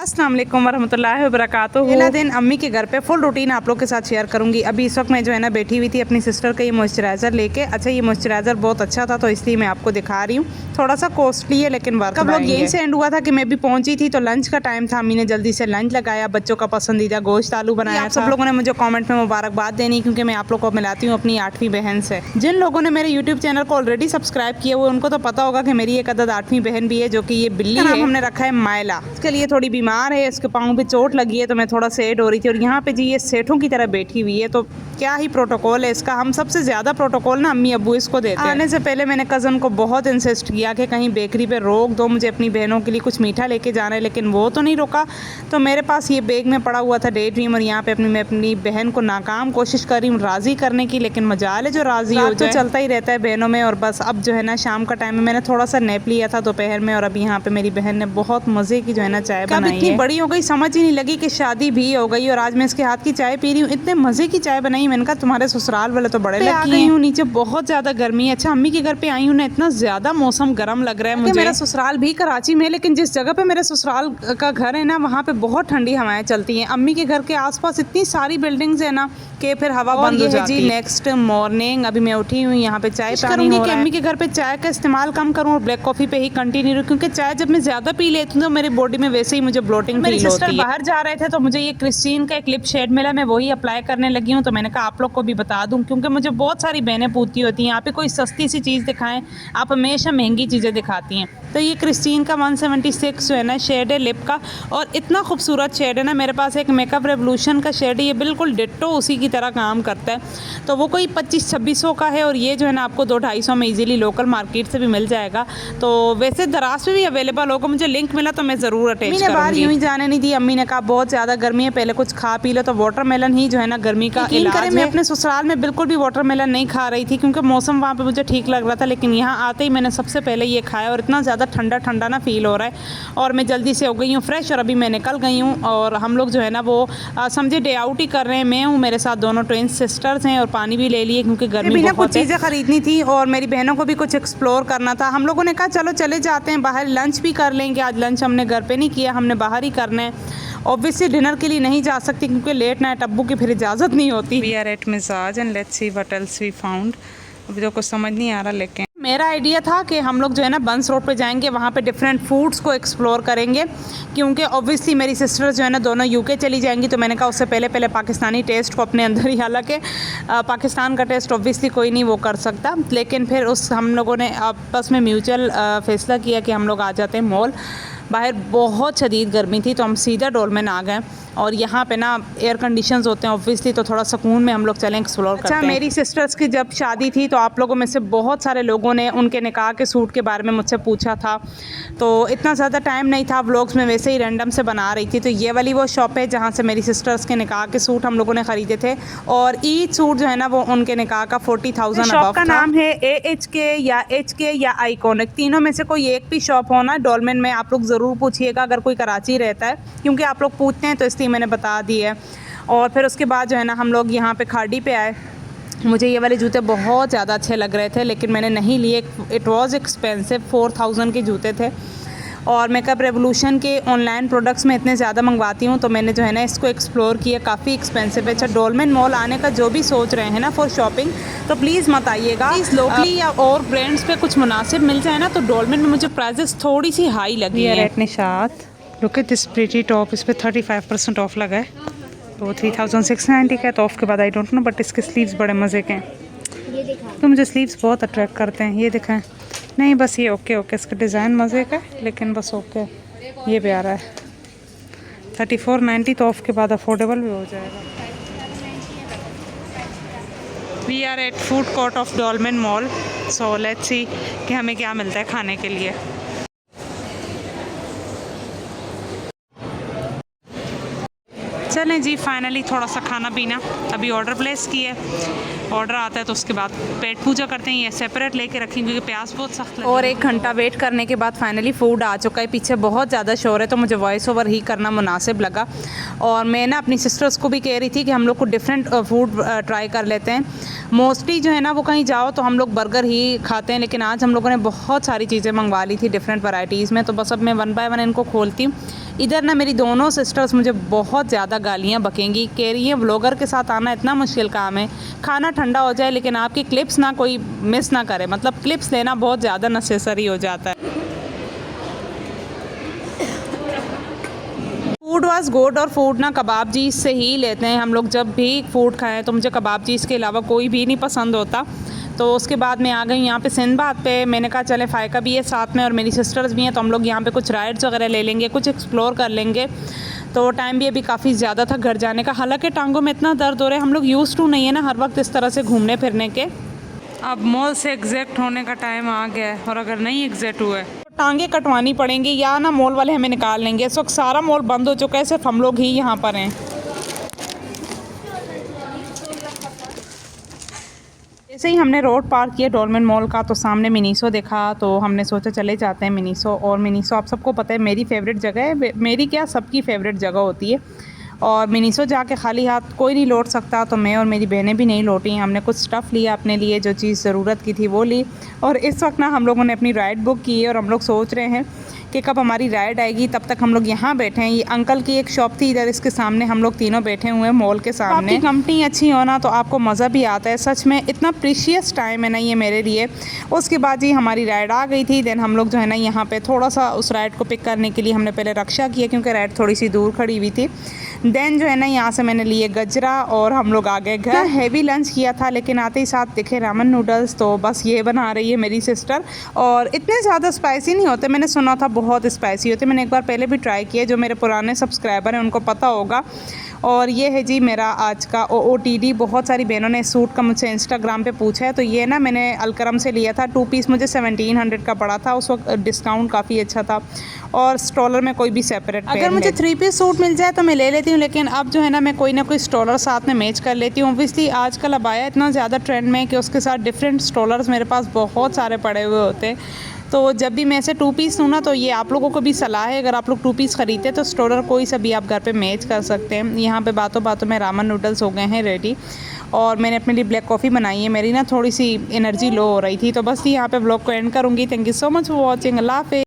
अस्सलाम वालेकुम वरहमतुल्लाहि वबरकातुहू। पहला दिन अम्मी के घर पे फुल रूटीन आप लोग के साथ शेयर करूंगी। अभी इस वक्त मैं जो है ना बैठी हुई थी अपनी सिस्टर का ये मॉइस्चराइज़र लेके। अच्छा, ये मॉइस्चराइज़र बहुत अच्छा था तो इसलिए मैं आपको दिखा रही हूँ। थोड़ा सा कॉस्टली है लेकिन वर्थ है। लोग यहीं से एंड हुआ था कि मैं भी पहुंची थी तो लंच का टाइम था। अम्मी ने जल्दी से लंच लगाया, बच्चों का पसंदीदा गोश्त आलू बनाया। सब लोगों ने मुझे कॉमेंट में मुबारकबाद देनी क्योंकि मैं आप लोग को मिलाती हूँ अपनी 8वीं बहन से। जिन लोगों ने मेरे यूट्यूब चैनल को ऑलरेडी सब्सक्राइब किया हुआ उनको तो पता होगा कि मेरी एक अदद 8वीं बहन भी है जो कि ये बिल्ली है। हमने रखा है मायला। इसके लिए थोड़ी बीमार है, इसके पाँव पे चोट लगी है तो मैं थोड़ा सेट हो रही थी। और यहाँ पे जी ये सेठों की तरह बैठी हुई है तो क्या ही प्रोटोकॉल है इसका। हम सबसे ज़्यादा प्रोटोकॉल ना अम्मी अब्बू इसको देते हैं। आने से पहले मैंने कज़न को बहुत इंसिस्ट किया कि कहीं बेकरी पे रोक दो, मुझे अपनी बहनों के लिए कुछ मीठा लेके जाना है, लेकिन वो तो नहीं रोका। तो मेरे पास ये बैग में पड़ा हुआ था डे ड्रीम और यहाँ पे मैं अपनी बहन को नाकाम कोशिश कर रही हूँ राज़ी करने की, लेकिन मजाल है जो राज़ी हो जाए। तो चलता ही रहता है बहनों में। और बस अब जो है ना शाम का टाइम है, मैंने थोड़ा सा नैप लिया था दोपहर में और अभी यहाँ पे मेरी बहन ने बहुत मज़े की जो है ना चाय बनाई है। इतनी बड़ी हो गई समझ ही नहीं लगी कि शादी भी हो गई और आज मैं इसके हाथ की चाय पी रही हूँ। इतने मज़े की चाय बनाई, मैंने कहा तुम्हारे ससुराल वाले तो बड़े लकी हैं। नीचे बहुत ज़्यादा गर्मी है। अच्छा, अम्मी के घर पे आई हूँ ना, इतना ज़्यादा मौसम गर्म लग रहा है मुझे। मेरा ससुराल भी कराची में है लेकिन जिस जगह पे मेरे ससुराल का घर है ना वहाँ पे बहुत ठंडी हवाएं चलती हैं। अम्मी के घर के आसपास इतनी सारी बिल्डिंग्स है ना कि फिर हवा बंद हो जाती है। नेक्स्ट मॉर्निंग अभी मैं उठी हुई, यहाँ पे चाय करूँगी कि अम्मी के घर पे चाय का इस्तेमाल कम करूँ और ब्लैक कॉफ़ी पे ही कंटिन्यू रखूँ, क्योंकि चाय जब मैं ज़्यादा पी लेती हूँ तो मेरी बॉडी में वैसे ही मुझे ब्लोटिंग फील होती है। बाहर जा रहे थे तो मुझे ये क्रिस्टीन का एक लिप शेड मिला, मैं वही अप्लाई करने लगी हूँ। तो मैंने कहा आप लोग को भी बता दूँ क्योंकि मुझे बहुत सारी बहनें पूछती होती हैं यहाँ पे कोई सस्ती सी चीज़ दिखाएं, आप हमेशा महंगी चीज़ें दिखाती हैं। तो ये क्रिस्टीन का 176 जो है ना शेड है लिप का और इतना खूबसूरत शेड है ना। मेरे पास एक मेकअप रेवोल्यूशन का शेड है, ये बिल्कुल डिट्टो उसी की तरह काम करता है। तो वो कोई 2500-2600 का है और ये जो है ना आपको 200-250 में इजीली लोकल मार्केट से भी मिल जाएगा। तो वैसे दराज पे भी अवेलेबल होगा, मुझे लिंक मिला तो मैं ज़रूर अटैच करूँगी। बाहर यूँ ही जाने नहीं दी, अम्मी ने कहा बहुत ज़्यादा गर्मी है पहले कुछ खा पी लो। तो वाटरमेलन ही जो है ना गर्मी का इलाज है। मैं अपने ससुराल में बिल्कुल भी वाटरमेलन नहीं खा रही थी क्योंकि मौसम वहाँ पे मुझे ठीक लग रहा था, लेकिन यहाँ आते ही मैंने सबसे पहले ये खाया और इतना ज़्यादा ठंडा ठंडा ना फील हो रहा है और मैं जल्दी से हो गई हूँ फ्रेश और अभी मैं निकल गई हूँ। और हम लोग जो है ना वो समझे डे आउट ही कर रहे हैं। मैं हूँ, मेरे साथ दोनों ट्विन सिस्टर्स हैं और पानी भी ले लिए क्योंकि गर्मी बहुत है। कुछ चीज़ें खरीदनी थी और मेरी बहनों को भी कुछ एक्सप्लोर करना था। हम लोगों ने कहा चलो चले जाते हैं बाहर, लंच भी कर लेंगे। आज लंच हमने घर पे नहीं किया, हमने बाहर ही करना है। ऑब्वियसली डिनर के लिए नहीं जा सकती क्योंकि लेट नाइट अब्बू की फिर इजाज़त नहीं होती। We are at Mizaj and let's see what else we found. अभी तो कुछ समझ नहीं आ रहा, लेकिन मेरा आइडिया था कि हम लोग जो है ना बंस रोड पे जाएंगे, वहाँ पे डिफरेंट फूड्स को एक्सप्लोर करेंगे क्योंकि ऑब्वियसली मेरी सिस्टर्स जो है ना दोनों यूके चली जाएंगी। तो मैंने कहा उससे पहले पाकिस्तानी टेस्ट को अपने अंदर ही, हालांकि पाकिस्तान का टेस्ट ऑब्वियसली कोई नहीं वो कर सकता, लेकिन फिर हम लोगों ने आपस में म्यूचुअल फैसला किया कि हम लोग आ जाते हैं मॉल। बाहर बहुत शदीद गर्मी थी तो हम सीधा डोलमेन आ गए और यहाँ पे ना एयर कंडीशंस होते हैं ऑब्वियसली, तो थोड़ा सुकून में हम लोग चलें एक्सप्लोर करते हैं। मेरी सिस्टर्स की जब शादी थी तो आप लोगों में से बहुत सारे लोगों ने उनके निकाह के सूट के बारे में मुझसे पूछा था, तो इतना ज़्यादा टाइम नहीं था व्लॉग्स में, वैसे ही रैंडम से बना रही थी। तो ये वाली वो शॉप है जहाँ से मेरी सिस्टर्स के निकाह के सूट हम लोगों ने ख़रीदे थे और ईच सूट जो है ना वो उनके निकाह का 40,000 शॉप का नाम है AHK या HK या आइकॉनिक, तीनों में से कोई एक भी शॉप होना डोलमेन में आप लोग ज़रूर पूछिएगा अगर कोई कराची रहता है, क्योंकि आप लोग पूछते हैं तो इसलिए मैंने बता दी है। और फिर उसके बाद जो है ना हम लोग यहाँ पे खाड़ी पे आए। मुझे ये वाले जूते बहुत ज़्यादा अच्छे लग रहे थे लेकिन मैंने नहीं लिए, इट वाज एक्सपेंसिव, 4000 के जूते थे। और मेकअप रेवोल्यूशन के ऑनलाइन प्रोडक्ट्स में इतने ज़्यादा मंगवाती हूँ तो मैंने जो है ना इसको एक्सप्लोर किया, काफ़ी एक्सपेंसिव है। अच्छा, डोलमेन मॉल आने का जो भी सोच रहे हैं ना फॉर शॉपिंग तो प्लीज़ मत आइएगा। प्लीज़ लोकली या और ब्रांड्स पे कुछ मुनासिब मिल जाए ना तो डोलमेन में मुझे प्राइजेस थोड़ी सी हाई लगी है। Nishat look at this pretty top, इस पर 35% ऑफ लगा है तो 3690 का है। तो ऑफ के बाद आई डोंट नो, बट इसके स्लीव्स बड़े मज़े के हैं। तो मुझे स्लीव्स बहुत अट्रैक्ट करते हैं। ये दिखाएं, नहीं बस ये ओके इसका डिज़ाइन मज़े का है लेकिन बस ओके, ये भी आ रहा है 3490 तो ऑफ के बाद अफोर्डेबल भी हो जाएगा। We are at food court of Dolmen mall, so let's see कि हमें क्या मिलता है खाने के लिए। चलें जी, फाइनली थोड़ा सा खाना पीना अभी ऑर्डर प्लेस किया है, ऑर्डर आता है तो उसके बाद पेट पूजा करते हैं। ये सेपरेट लेके रखेंगे क्योंकि प्यास बहुत सख्त लगी। और 1 घंटा वेट करने के बाद फाइनली फ़ूड आ चुका है। पीछे बहुत ज़्यादा शोर है तो मुझे वॉइस ओवर ही करना मुनासिब लगा। और मैं ना अपनी सिस्टर्स को भी कह रही थी कि हम लोग को डिफरेंट फूड ट्राई कर लेते हैं। मोस्टली जो है ना वो कहीं जाओ तो हम लोग बर्गर ही खाते हैं, लेकिन आज हम लोगों ने बहुत सारी चीज़ें मंगवा ली थी डिफरेंट वैराइटीज़ में। तो बस अब मैं 1 बाय 1 इनको खोलती हूँ। इधर ना मेरी दोनों सिस्टर्स मुझे बहुत ज़्यादा गालियाँ बकेंगी, कह रही हैं व्लॉगर के साथ आना इतना मुश्किल काम है, खाना ठंडा हो जाए लेकिन आपकी क्लिप्स ना कोई मिस ना करे। मतलब क्लिप्स लेना बहुत ज़्यादा नेसेसरी हो जाता है। Food was good. और फूड ना कबाब चीज़ से ही लेते हैं हम लोग, जब भी फूड खाएं तो मुझे कबाब चीज़ के अलावा कोई भी नहीं पसंद होता। तो उसके बाद मैं आ गई यहाँ पे सिंदबाद पे। मैंने कहा चले फ़ायका भी है साथ में और मेरी सिस्टर्स भी हैं, तो हम लोग यहाँ पे कुछ राइड्स वगैरह ले लेंगे, कुछ एक्सप्लोर कर लेंगे। तो टाइम भी अभी काफ़ी ज़्यादा था घर जाने का। हालांकि टांगों में इतना दर्द हो रहा है, हम लोग यूज़ टू नहीं है ना हर वक्त इस तरह से घूमने फिरने के। अब मॉल से एग्जैक्ट होने का टाइम आ गया है और अगर नहीं एग्जैक्ट हुआ है तो टांगे कटवानी पड़ेंगी या ना मॉल वाले हमें निकाल लेंगे। इस वक्त सारा मॉल बंद हो चुका है, सिर्फ हम लोग ही यहाँ पर हैं। जैसे ही हमने रोड पार किया डोलमेन मॉल का तो सामने मिनीसो देखा, तो हमने सोचा चले जाते हैं मिनीसो। और मिनीसो आप सबको पता है मेरी फेवरेट जगह है, मेरी क्या सबकी फेवरेट जगह होती है। और मिनीसो जाके खाली हाथ कोई नहीं लौट सकता, तो मैं और मेरी बहनें भी नहीं लौटी। हमने कुछ स्टफ़ लिया अपने लिए, जो चीज़ ज़रूरत की थी वो ली। और इस वक्त ना हम लोगों ने अपनी राइड बुक की है और हम लोग सोच रहे हैं कि कब हमारी राइड आएगी, तब तक हम लोग यहाँ बैठे हैं। ये अंकल की एक शॉप थी इधर, इसके सामने हम लोग तीनों बैठे हुए हैं मॉल के सामने। आपकी कंपनी अच्छी हो ना तो आपको मज़ा भी आता है। सच में इतना प्रीशियस टाइम है ना ये मेरे लिए। उसके बाद ही हमारी राइड आ गई थी। देन हम लोग जो है ना यहाँ पे थोड़ा सा उस राइड को पिक करने के लिए हमने पहले रक्षा किया क्योंकि राइड थोड़ी सी दूर खड़ी हुई थी। देन जो है ना यहाँ से मैंने लिए गजरा और हम लोग आ गए घर। हैवी लंच किया था लेकिन आते ही साथ दिखे रामन नूडल्स, तो बस ये बना रही है मेरी सिस्टर। और इतने ज़्यादा स्पाइसी नहीं होते, मैंने सुना था बहुत स्पाइसी होते। मैंने एक बार पहले भी ट्राई किया, जो मेरे पुराने सब्सक्राइबर हैं उनको पता होगा। और ये है जी मेरा आज का OOTD। बहुत सारी बहनों ने सूट का मुझसे इंस्टाग्राम पे पूछा है, तो ये ना मैंने अलकरम से लिया था। 2 पीस मुझे 1700 का पड़ा था, उस वक्त डिस्काउंट काफ़ी अच्छा था। और स्टॉलर में कोई भी सेपरेट अगर मुझे 3 पीस सूट मिल जाए तो मैं ले लेती हूँ, लेकिन अब जो है ना मैं कोई ना कोई स्टॉलर साथ में मैच कर लेती हूँ। ऑब्वियसली आजकल अब आया इतना ज़्यादा ट्रेंड में कि उसके साथ डिफरेंट स्टॉलर्स मेरे पास बहुत सारे पड़े हुए होते हैं। तो जब भी मैं ऐसे 2 पीस लूँ ना, तो ये आप लोगों को भी सलाह है, अगर आप लोग 2 पीस ख़रीदते तो स्टॉलर कोई सा भी आप घर पे मैच कर सकते हैं। यहाँ पे बातों बातों में रामन नूडल्स हो गए हैं रेडी। और मैंने अपने लिए ब्लैक कॉफ़ी बनाई है। मेरी ना थोड़ी सी एनर्जी लो हो रही थी, तो बस यहाँ पे व्लॉग को एंड करूँगी। Thank you so much for watching. Allah हाफ़िज़।